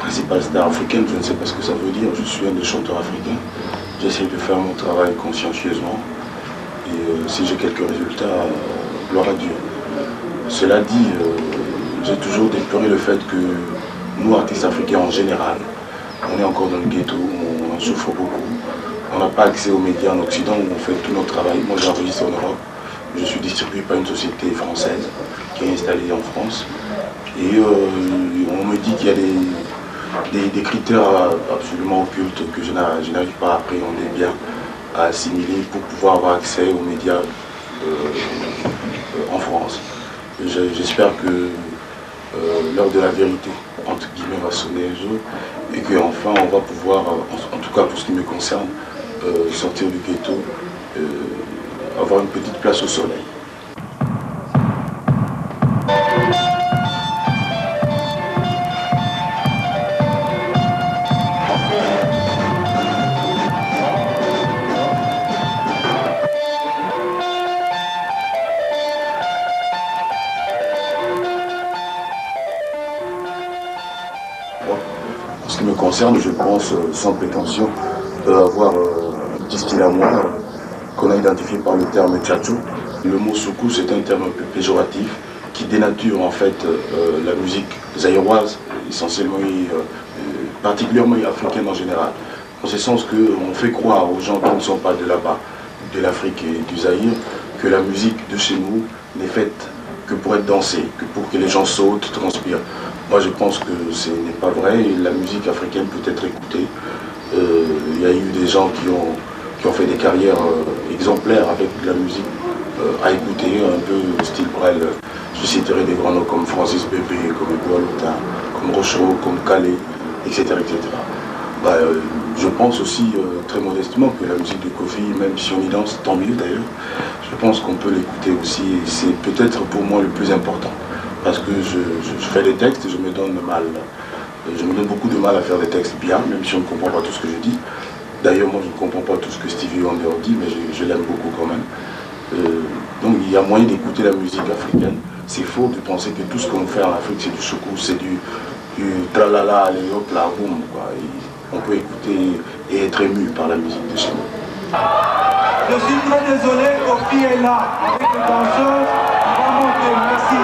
principale star africaine, je ne sais pas ce que ça veut dire, je suis un des chanteurs africains. J'essaie de faire mon travail consciencieusement et si j'ai quelques résultats, gloire à Dieu. Cela dit, j'ai toujours déploré le fait que nous, artistes africains en général, on est encore dans le ghetto, on en souffre beaucoup. On n'a pas accès aux médias en Occident où on fait tout notre travail. Moi, j'enregistre en Europe. Je suis distribué par une société française qui est installée en France. Et on me dit qu'il y a des critères absolument occultes que je n'arrive pas à appréhender bien, à assimiler pour pouvoir avoir accès aux médias en France. J'espère que l'heure de la vérité, entre guillemets, va sonner un jour et qu'enfin on va pouvoir, en tout cas pour ce qui me concerne, sortir du ghetto, avoir une petite place au soleil. En ce qui me concerne, je pense, sans prétention, avoir un petit style à moi qu'on a identifié par le terme tchatcho. Le mot soukous c'est un terme un peu péjoratif qui dénature en fait la musique zaïroise, essentiellement et particulièrement africaine en général. En ce sens qu'on fait croire aux gens qui ne sont pas de là-bas, de l'Afrique et du Zaïre, que la musique de chez nous n'est faite que pour être dansée, que pour que les gens sautent, transpirent. Moi je pense que ce n'est pas vrai et la musique africaine peut être écoutée. Il y a eu des gens qui ont fait des carrières exemplaires avec de la musique à écouter, un peu style Brel. Je citerai des grands noms comme Francis Bébé, comme Edouard Lautin, comme Rochereau, comme Calais, etc. etc. Je pense aussi très modestement que la musique de Kofi, même si on y danse, tant mieux d'ailleurs, je pense qu'on peut l'écouter aussi et c'est peut-être pour moi le plus important. Parce que je fais des textes et je me donne beaucoup de mal à faire des textes bien, même si on ne comprend pas tout ce que je dis. D'ailleurs, moi, je ne comprends pas tout ce que Stevie Wonder dit, mais je l'aime beaucoup quand même. Donc, il y a moyen d'écouter la musique africaine. C'est faux de penser que tout ce qu'on fait en Afrique, c'est du soukous, c'est du tralala, allez hop, là, boum, quoi. Et on peut écouter et être ému par la musique de chez nous. Je suis très désolé, Kofi est là, avec les danseurs, il va monter, merci.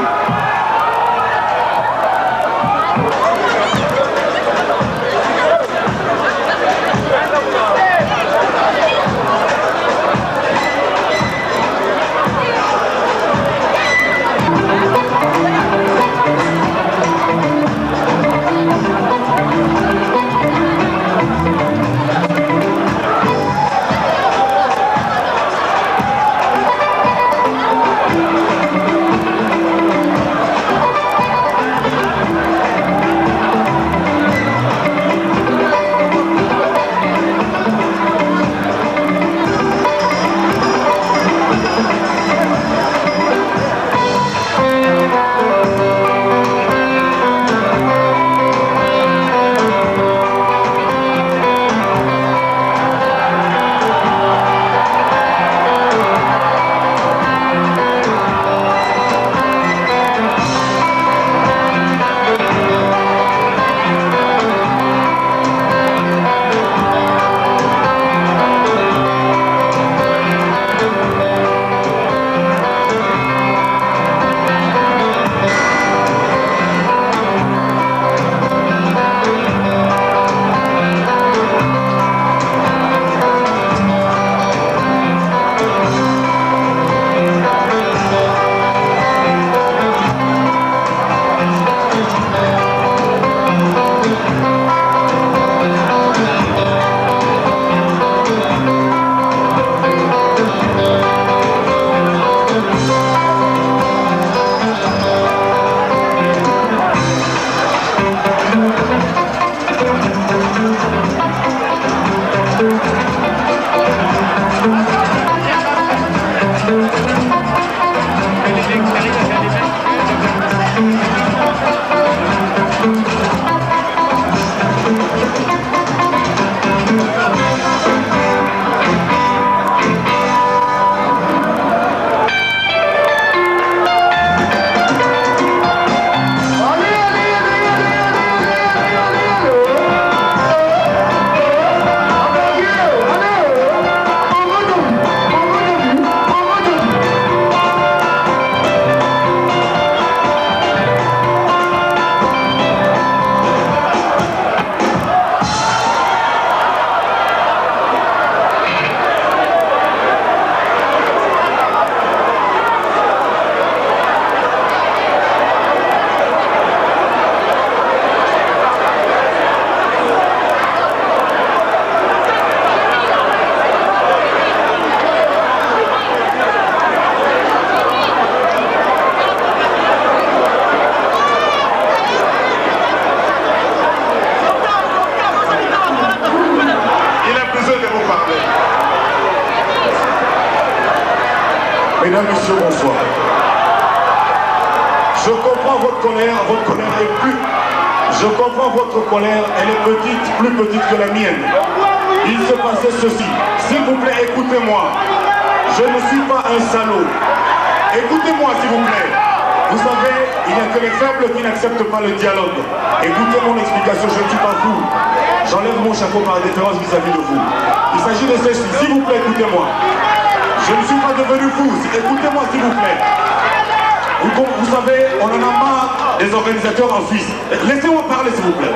Je comprends votre colère est plus... Je comprends votre colère, elle est petite, plus petite que la mienne. Il se passait ceci. S'il vous plaît, écoutez-moi. Je ne suis pas un salaud. Écoutez-moi, s'il vous plaît. Vous savez, il n'y a que les faibles qui n'acceptent pas le dialogue. Écoutez mon explication, je ne suis pas fou. J'enlève mon chapeau par déférence vis-à-vis de vous. Il s'agit de ceci. S'il vous plaît, écoutez-moi. Je ne suis pas devenu fou. Écoutez-moi, s'il vous plaît. Vous savez, on en a marre des organisateurs en Suisse. Laissez-moi parler, s'il vous plaît.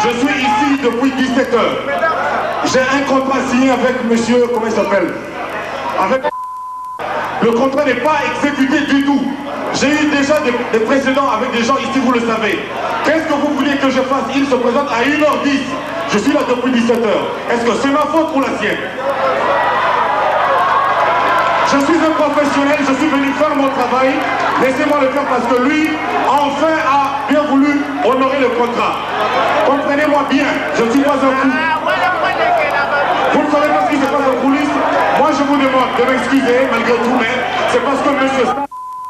Je suis ici depuis 17 heures. J'ai un contrat signé avec monsieur, comment il s'appelle? Avec... Le contrat n'est pas exécuté du tout. J'ai eu déjà des précédents avec des gens ici, vous le savez. Qu'est-ce que vous voulez que je fasse? Il se présente à 1h10. Je suis là depuis 17 heures. Est-ce que c'est ma faute ou la sienne? Je suis un professionnel, je suis venu faire mon travail. Laissez-moi le faire parce que lui, enfin, a bien voulu honorer le contrat. Comprenez-moi bien, je ne suis pas un fou. Vous ne savez pas ce qui se passe en coulisses. Moi, je vous demande de m'excuser, malgré tout, mais c'est parce que monsieur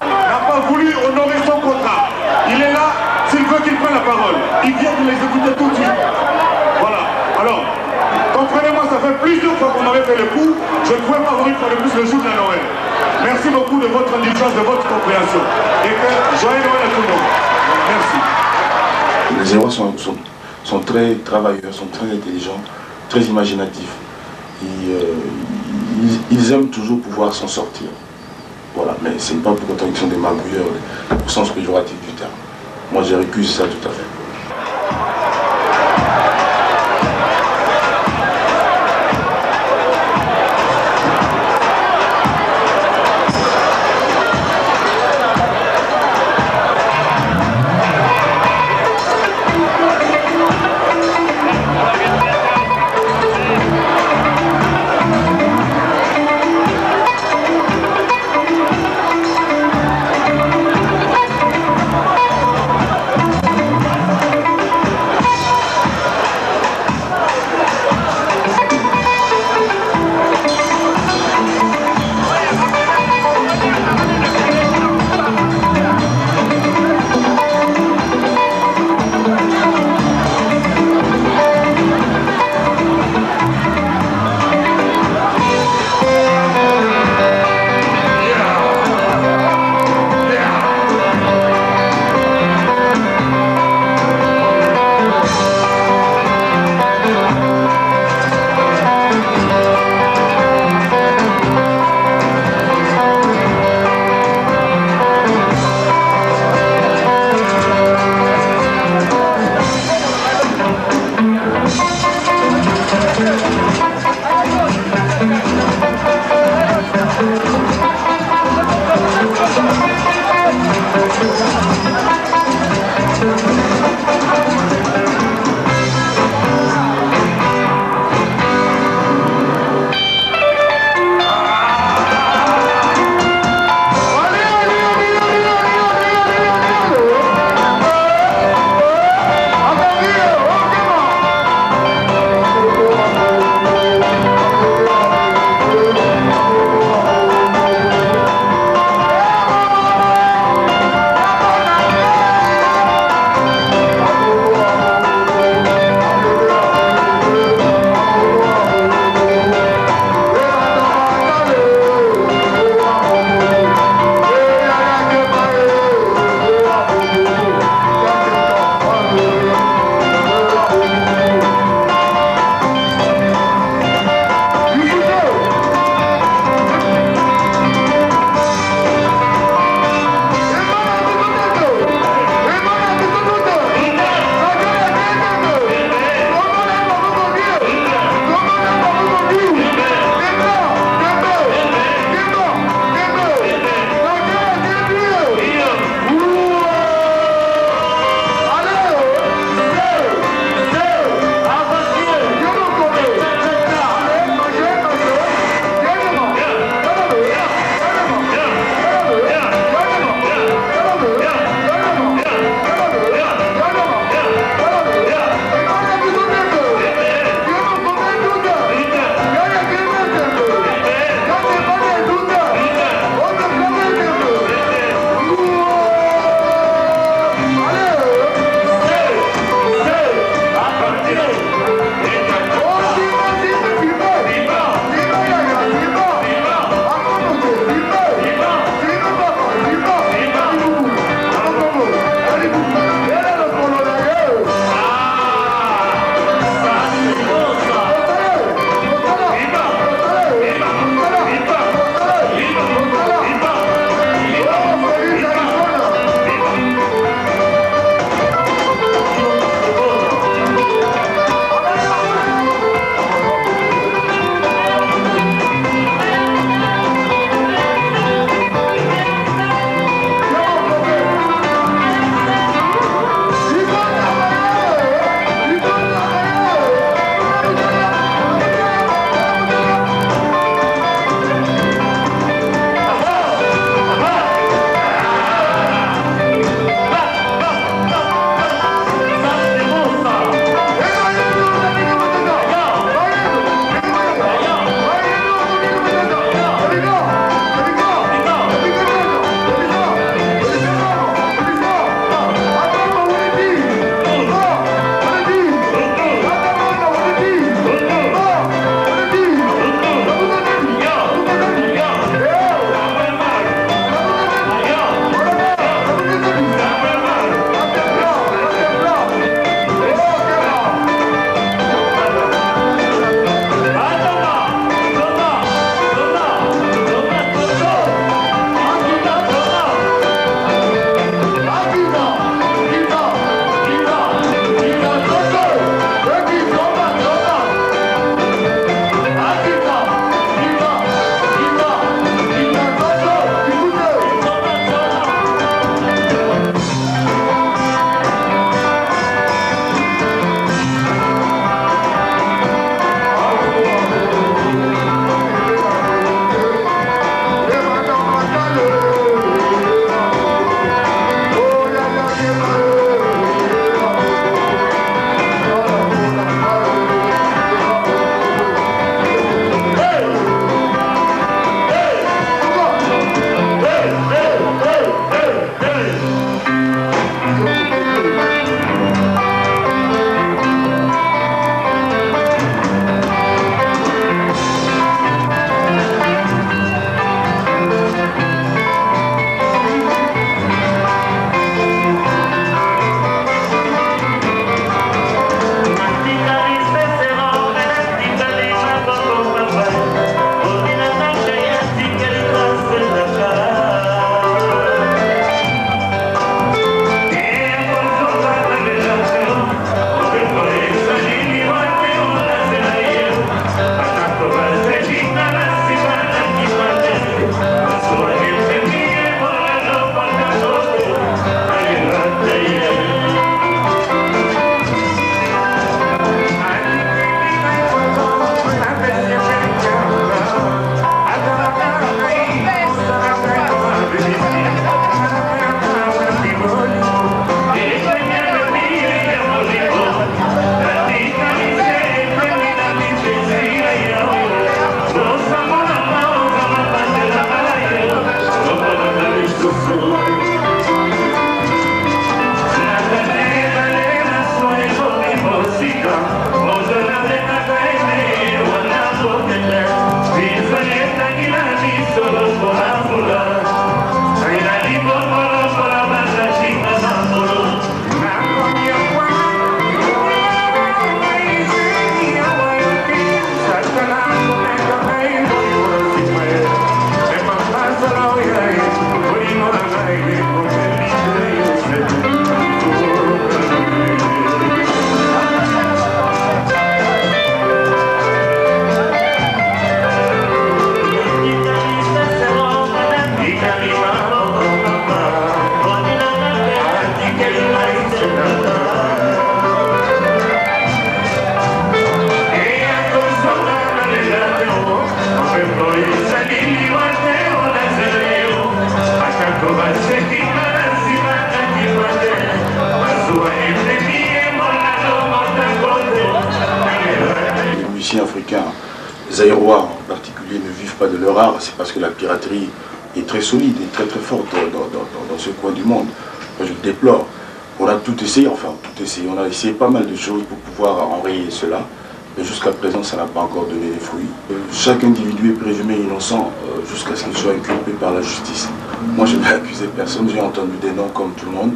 n'a pas voulu honorer son contrat. Il est là, s'il veut qu'il prenne la parole. Il vient de l'exécuter tout de suite. Voilà. Alors, comprenez-moi, ça fait plusieurs fois qu'on avait fait le coup. Je ne pouvais pas vous une fois de plus le jour de la Noël. Merci beaucoup de votre indulgence, de votre compréhension. Et que joyeux Noël à tout le monde. Merci. Les Hérois sont très travailleurs, sont très intelligents, très imaginatifs. Ils aiment toujours pouvoir s'en sortir. Voilà, mais ce n'est pas pour autant qu'ils sont des magouilleurs au sens péjoratif du terme. Moi, j'ai récusé ça tout à fait. musiciens africains, zaïrois en particulier, ne vivent pas de leur art, c'est parce que la piraterie est très solide et très forte dans ce coin du monde. Moi, je le déplore. On a tout essayé, on a essayé pas mal de choses pour pouvoir enrayer cela, mais jusqu'à présent, ça n'a pas encore donné des fruits. Chaque individu est présumé innocent jusqu'à ce qu'il soit inculpé par la justice. Moi, je n'ai accusé personne, j'ai entendu des noms comme tout le monde,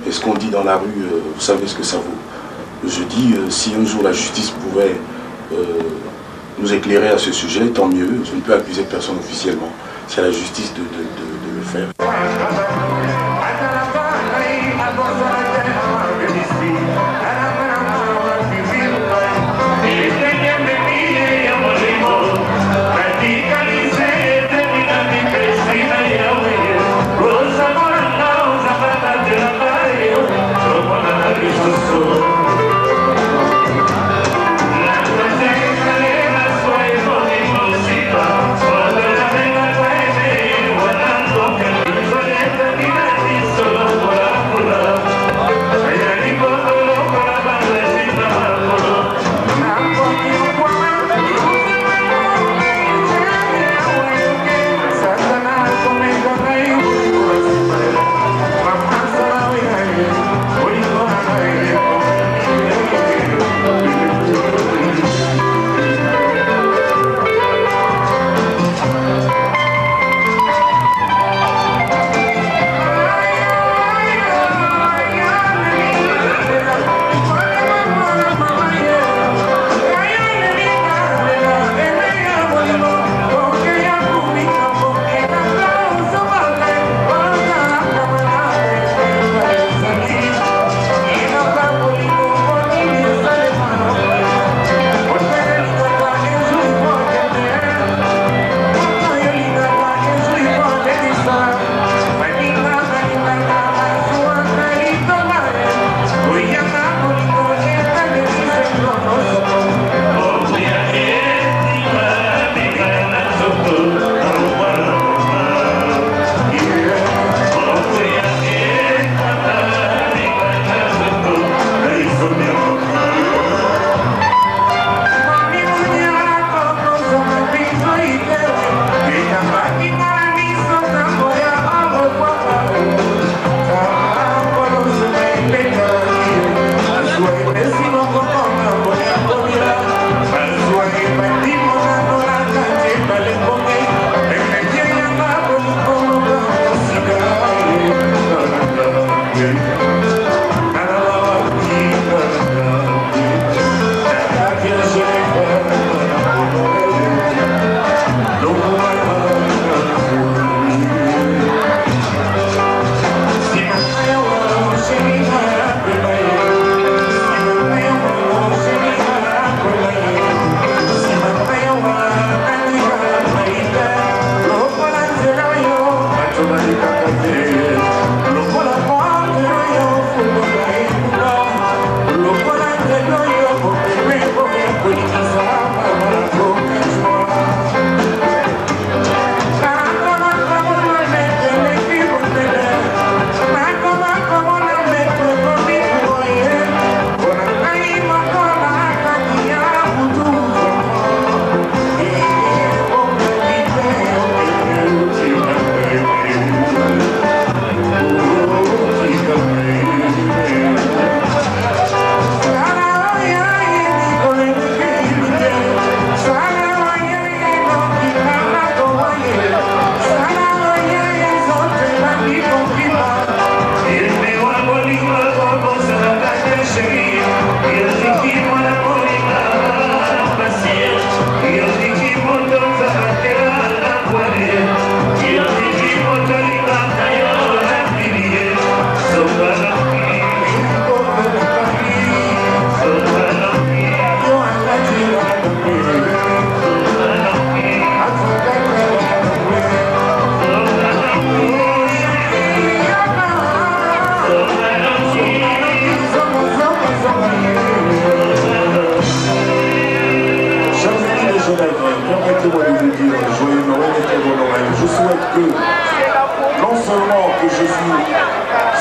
et ce qu'on dit dans la rue, vous savez ce que ça vaut. Je dis, si un jour la justice pouvait nous éclairer à ce sujet, tant mieux, je ne peux accuser personne officiellement. C'est à la justice de le faire.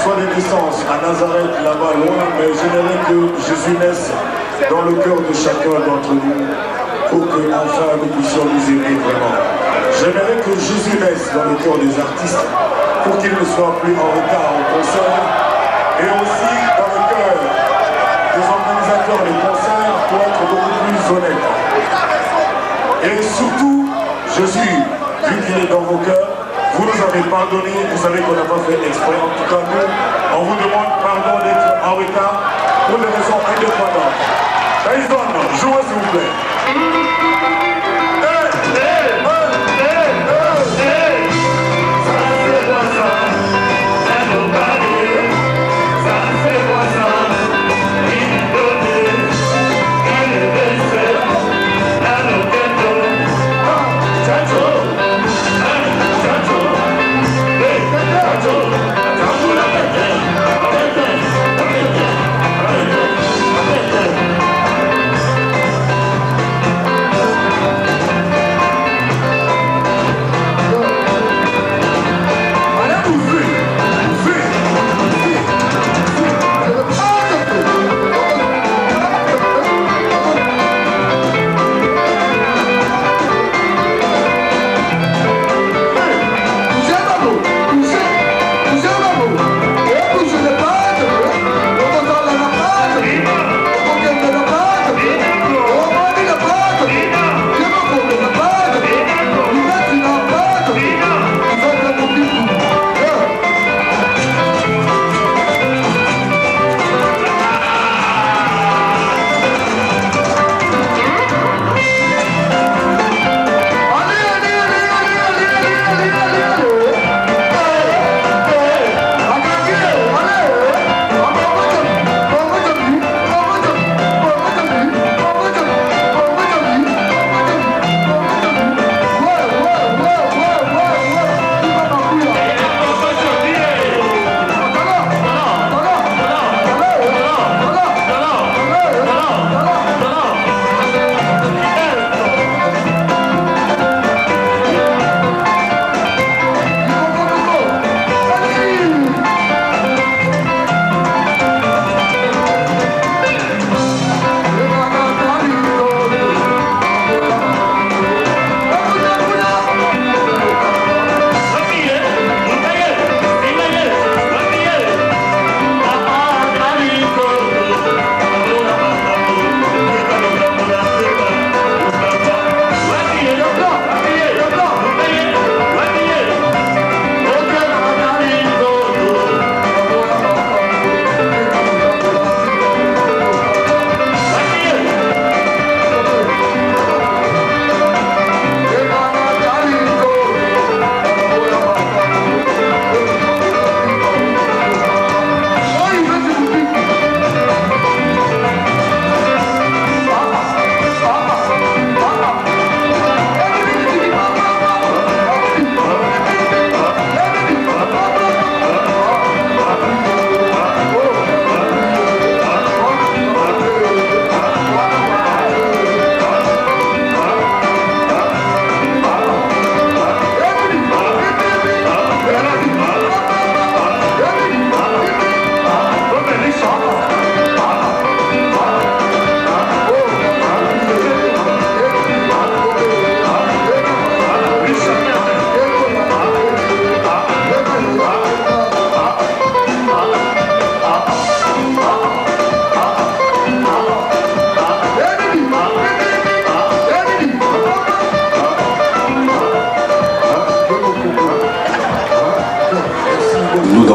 soit des naissances à Nazareth, là-bas loin, mais j'aimerais que Jésus naisse dans le cœur de chacun d'entre nous. pour que enfin nous puissions nous aimer vraiment. J'aimerais que Jésus reste dans le cœur des artistes pour qu'ils ne soient plus en retard au concert et aussi dans le cœur des organisateurs des concerts pour être beaucoup plus honnêtes. Et surtout, Jésus, vu qu'il est dans vos cœurs, vous nous avez pardonné, vous savez qu'on n'a pas fait exprès. En tout cas, nous, on vous demande pardon d'être en retard pour des raisons indépendantes. Tyson, jouez s'il vous plaît.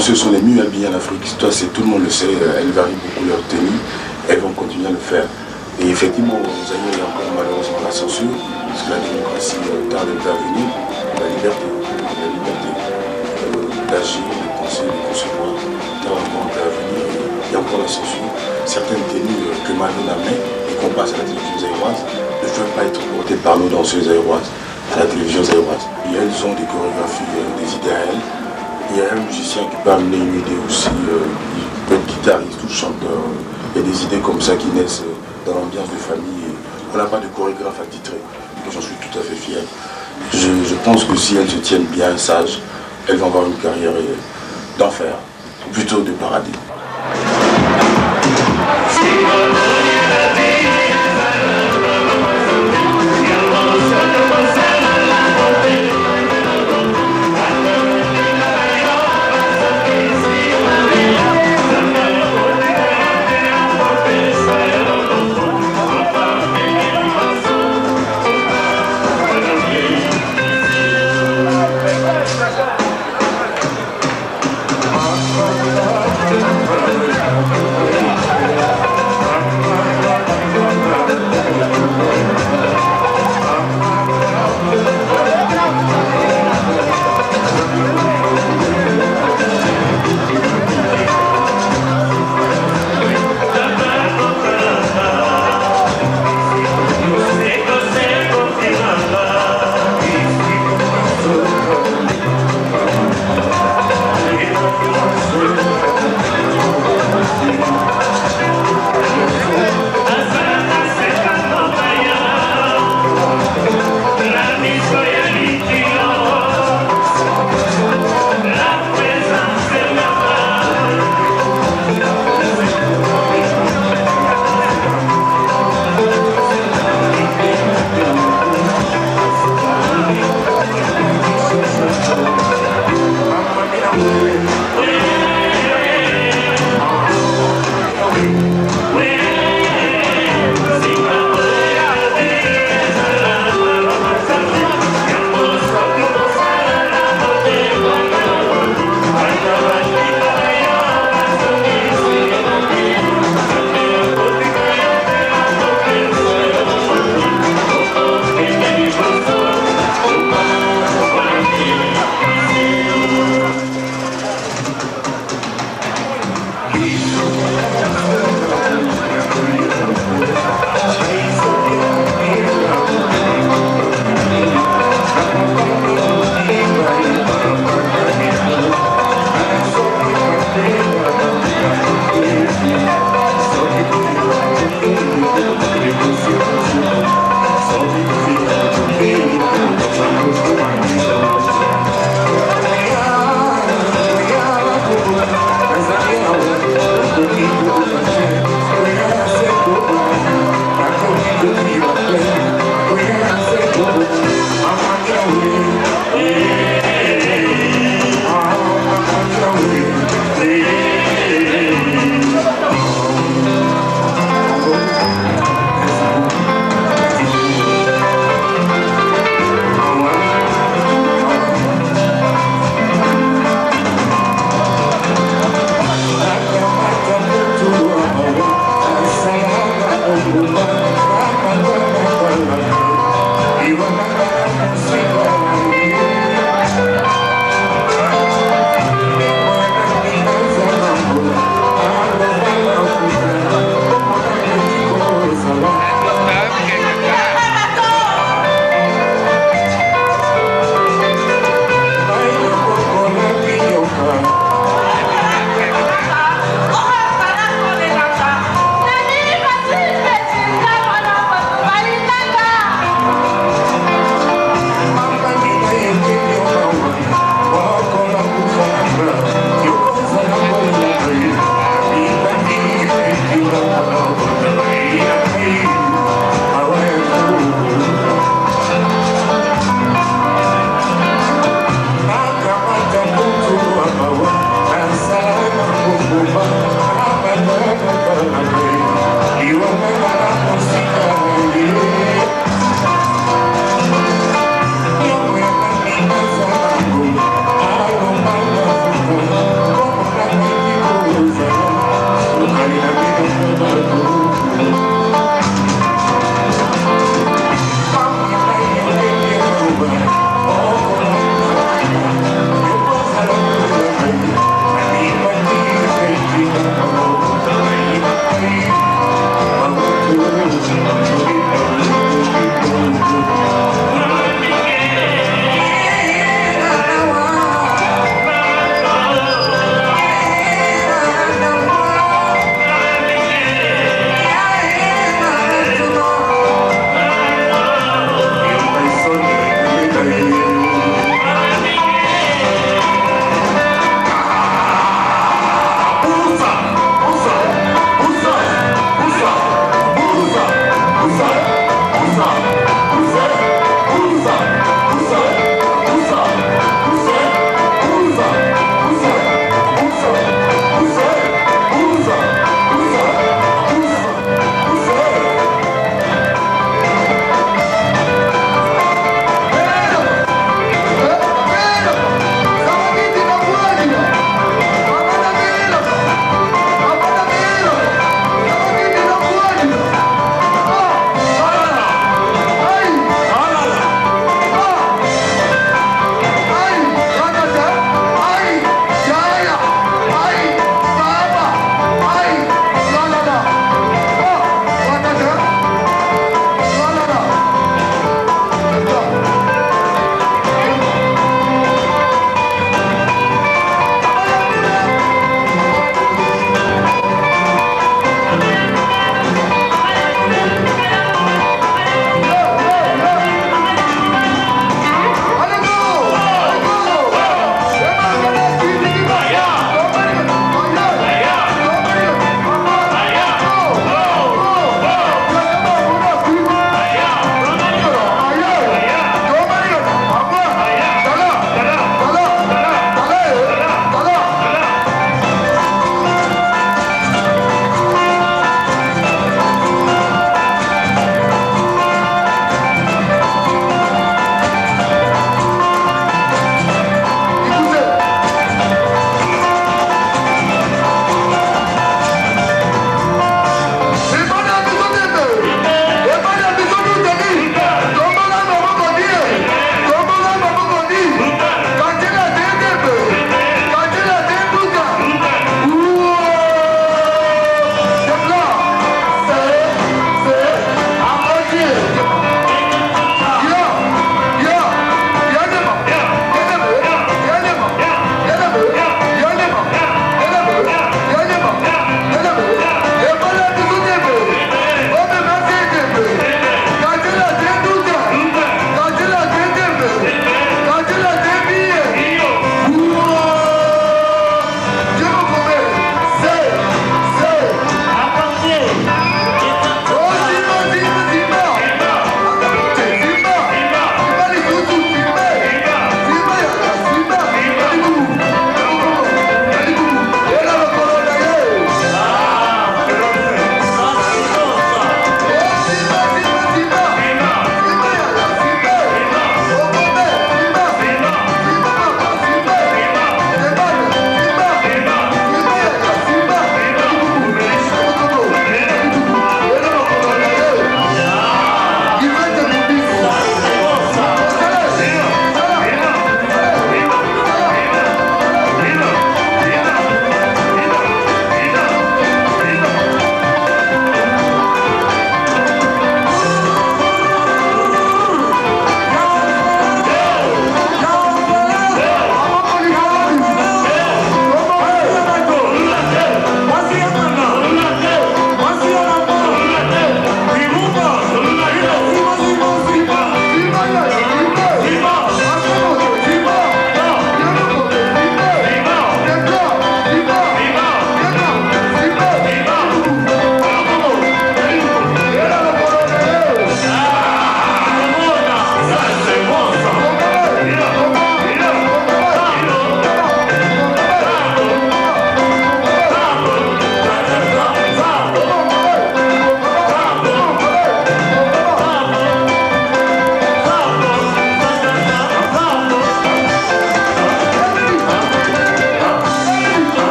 Ce sont les mieux habillés en Afrique. Toi, tout le monde le sait, elles varient beaucoup leur tenue, elles vont continuer à le faire. Et effectivement, nous avons encore malheureusement la censure, parce que la démocratie tarde à venir, la liberté d'agir, de penser, de concevoir, tarde encore à venir. Il y a encore la censure. Certaines tenues que Manon a mis et qu'on passe à la télévision zaïroise ne peuvent pas être portées par nos danseuses zaïroises à la télévision zaïroise. Et elles ont des chorégraphies, des idées à elles. Il y a un musicien qui peut amener une idée aussi, il peut être guitariste ou chanteur. Il y a des idées comme ça qui naissent dans l'ambiance de famille. Et on n'a pas de chorégraphe attitré, donc j'en suis tout à fait fier. Je pense que si elles se tiennent bien sages, elles vont avoir une carrière d'enfer, plutôt de paradis.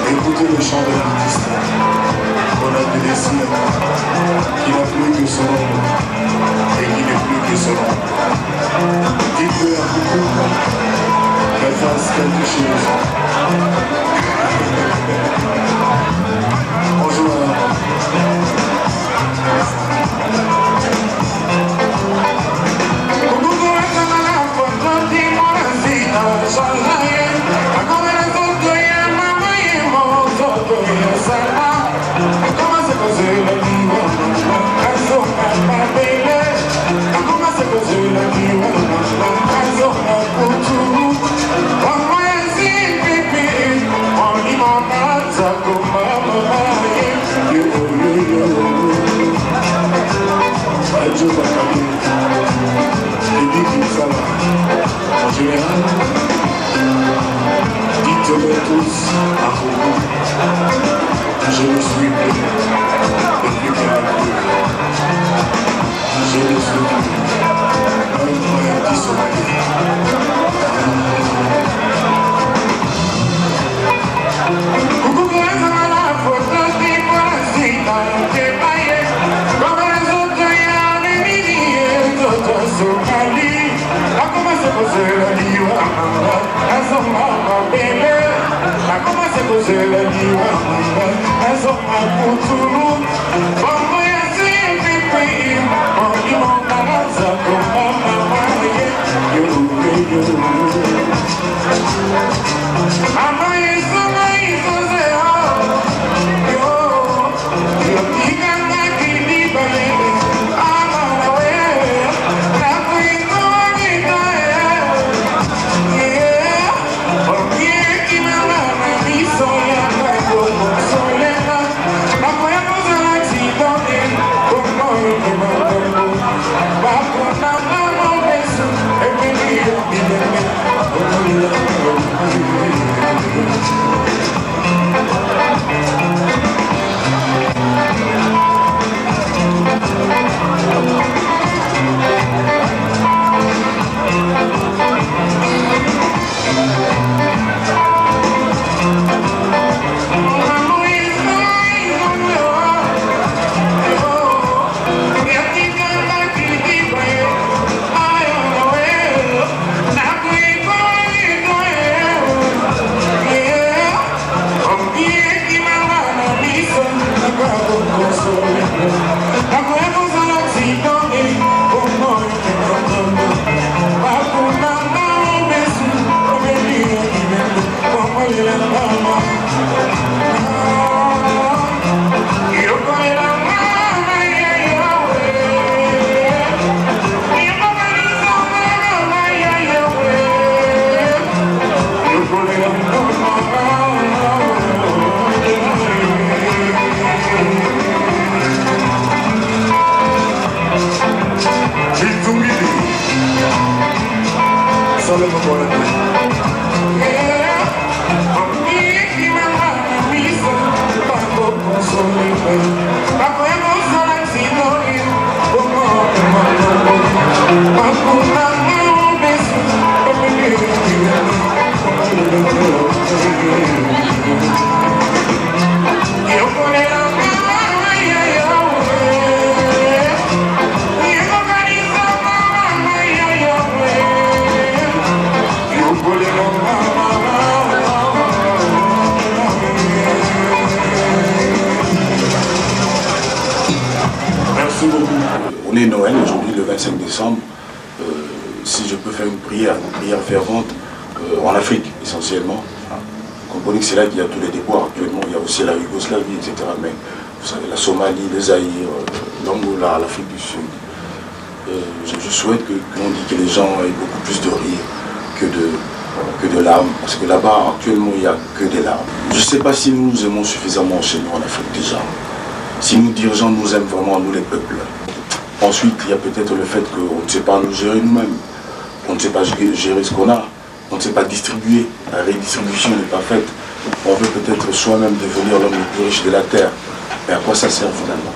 Écoutez le chant de l'artiste, qu'on a du désir, qui n'a plus que son ombre et qui n'est plus que son ombre. Dites-le à beaucoup qu'elle fasse quelque chose. Bonjour. En général, dites-le tous à propos, je ne suis plus, et plus qu'un peu. Je ne suis plus, un frère dissocié. Coucou, comment ça va la photo des parasites, t'es maillé, comme les autres, il y a des milliers d'autres somalis. La commence à poser la liwa, elles sont ma bébé. La commence à poser la liwa, elles sont ma poutoulou. Bon, moi, c'est pépé, on dit mon baraza, comme ma maman, yo, yo, yo. Maman, ils sont zéro, yo, yo, tigana, qui dit, balé, ah, ouais, la couille. Bye. On est Noël aujourd'hui, le 25 décembre. Si je peux faire une prière fervente en Afrique essentiellement. Vous comprenez que c'est là qu'il y a tous les déboires actuellement. Il y a aussi la Yougoslavie, etc. Mais vous savez, la Somalie, le Zaïre, l'Angola, l'Afrique du Sud. Je souhaite qu'on dise que les gens aient beaucoup plus de rire que de larmes. Parce que là-bas, actuellement, il n'y a que des larmes. Je ne sais pas si nous nous aimons suffisamment chez nous en Afrique déjà. Si nos dirigeants nous aiment vraiment, nous les peuples. Ensuite, il y a peut-être le fait qu'on ne sait pas nous gérer nous-mêmes. On ne sait pas gérer ce qu'on a. On ne sait pas distribuer. La redistribution n'est pas faite. On veut peut-être soi-même devenir l'homme le plus riche de la terre. Mais à quoi ça sert finalement?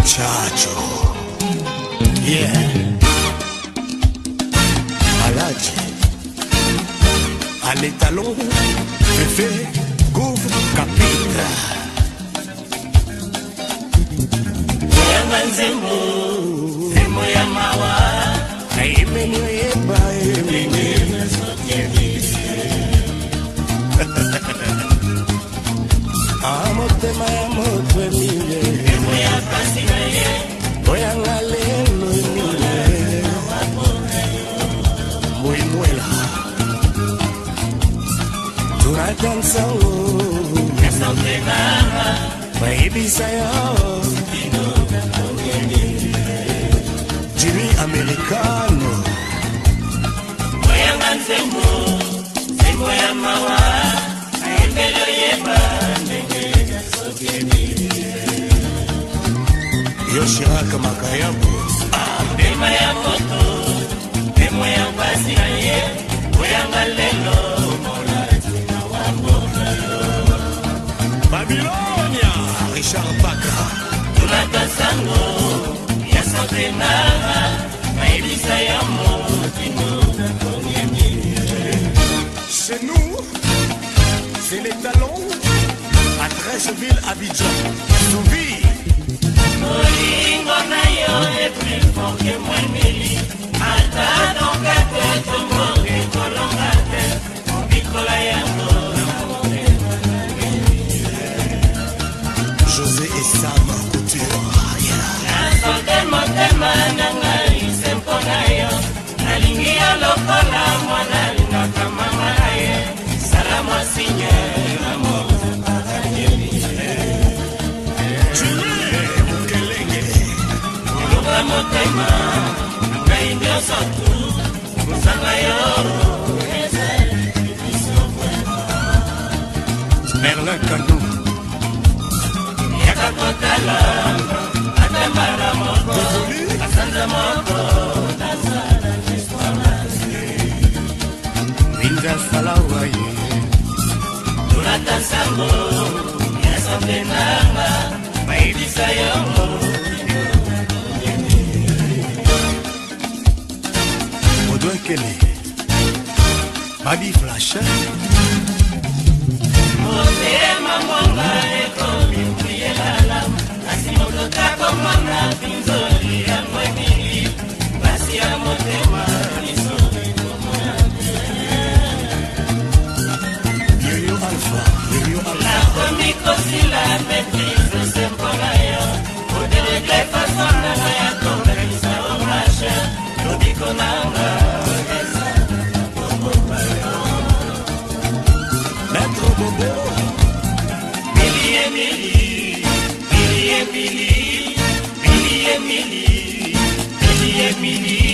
Chacho. Yeah. Alaji. À l'étalon, Féfé, Gouffre, Capita. Nzembo, Zemo ya mawa, Aimeni yeba, Aimeni Amotema ya motwe mile, Zemo ya pasina ye, Oyanga lelo mile, Muimuela, Turadansa o, Yasantenara, Baby sayo, Jimmy Americano Oyanga nzembo Zemo ya mawa Aembelo yeba Ndenge Sobieni Yoshiraka Makayabo Dema ya moto Demo ya basi na ye Oyanga lelo Mola tina wambona Babylonia Richard Baka Tunata sango Chez nous, c'est les talons à Trècheville, Abidjan, Soubi. Molingo nayo est plus fort que moi, Mélie. Ata donc à tête, mon écolongate, mon bicolayano. José et Sam Couture. Motema nanga isempo nayo nalingi ya lokola mwana lingaka mama ye salamu asinye amo Mukelenge Luka motema ngai ndio sotu musanga yo Merlin Kandou Yakakotala Atemara moko Asanda moko Nasana Jiswamasi Vinja Salawaye Turata Sango Yasante Nanga Maidi Sayomo Odoe Kele Babi Flash Otema Mwanga Eko Mimbuye Lalam Asimoto Tako Mwanga Pinzoli ya Mwemili Basi ya Motema Nisori Yoyo Alpha Nakomiko Sila Maîtrise Semponayo Odele Glefa Sonanga ya Tonga Isa Omasha Lobiko Nanga Maître Bobo Mili Emili Mili Emili Mili Emili Mili Emili